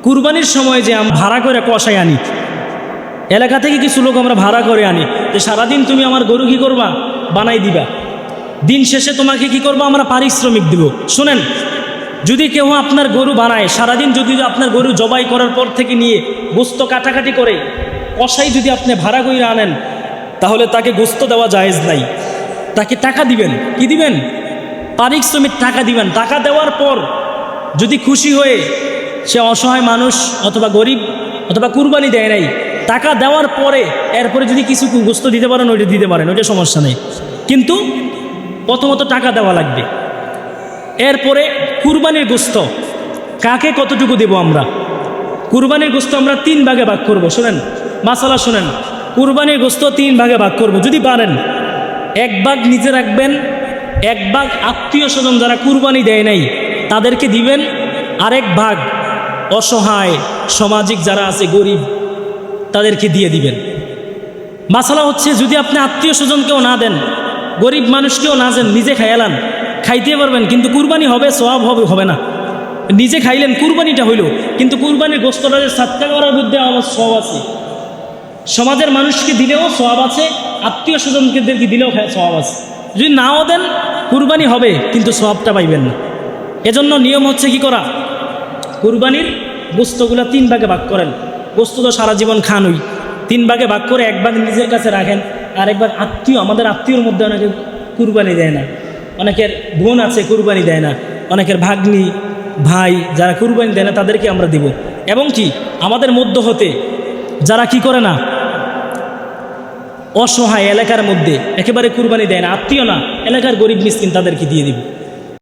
কুরবানির সময় যে আমরা ভাড়া করে কষাই আনি, এলাকা থেকে কিছু লোক আমরা ভাড়া করে আনি, যে সারাদিন তুমি আমার গরু কি করবা, বানাই দিবা, দিন শেষে তোমাকে কি করবো, আমরা পারিশ্রমিক দিব। শোনেন, যদি কেউ আপনার গরু বানায়, সারাদিন যদি আপনার গরু জবাই করার পর থেকে নিয়ে গোস্ত কাটাকাটি করে কষাই যদি আপনি ভাড়া করে আনেন, তাহলে তাকে গোস্ত দেওয়া জায়েজ নাই। তাকে টাকা দিবেন, কি দিবেন, পারিশ্রমিক টাকা দিবেন। টাকা দেওয়ার পর যদি খুশি হয়ে সে অসহায় মানুষ অথবা গরিব অথবা কুরবানি দেয় নাই, টাকা দেওয়ার পরে এরপরে যদি কিছু গোস্ত দিতে পারেন ওইটা দিতে পারেন, ওইটা সমস্যা নেই, কিন্তু প্রথমত টাকা দেওয়া লাগবে। এরপরে কুরবানির গোস্ত কাকে কতটুকু দেব আমরা? কুরবানির গোস্ত আমরা 3 ভাগে ভাগ করব। শোনেন মাসালা, শোনেন, কুরবানির গোস্ত 3 ভাগে ভাগ করব। যদি পারেন 1 ভাগ নিজে রাখবেন, 1 ভাগ আত্মীয় স্বজন যারা কুরবানি দেয় নাই তাদেরকে দিবেন, আরেক ভাগ অসহায় সামাজিক যারা আছে গরিব তাদেরকে দিয়ে দিবেন। মাসালা হচ্ছে, যদি আপনি আত্মীয় স্বজনকেও না দেন, গরিব মানুষকেও না দেন, নিজে খাইলান, খাইতে পারবেন কিন্তু কুরবানি হবে, সওয়াব হবে না। নিজে খাইলেন, কুরবানিটা হইল, কিন্তু কুরবানির গোস্তটা যে সাদকা করার মধ্যে আমার সওয়াব আছে, সমাজের মানুষকে দিলেও সওয়াব আছে, আত্মীয় স্বজনদেরকে দিলেও সওয়াব আছে। যদি নাও দেন কুরবানি হবে কিন্তু সওয়াবটা পাইবেন না। এজন্য নিয়ম হচ্ছে কি করা, কুরবানির গোস্তগুলো 3 ভাগে ভাগ করেন। গোস্ত তো সারা জীবন খানই, 3 ভাগে ভাগ করে 1 ভাগ নিজের কাছে রাখেন, আর 1 ভাগ আত্মীয়, আমাদের আত্মীয়র মধ্যে অনেকে কুরবানি দেয় না, অনেকের বোন আছে কুরবানি দেয় না, অনেকের ভাগ্নি ভাই যারা কুরবানি দেয় না তাদেরকে আমরা দিব। এবং কি আমাদের মধ্য হতে যারা কি করে না, অসহায় এলাকার মধ্যে একেবারে কুরবানি দেয় না, আত্মীয় না, এলাকার গরিব মিসকিন, তাদেরকে দিয়ে দিব।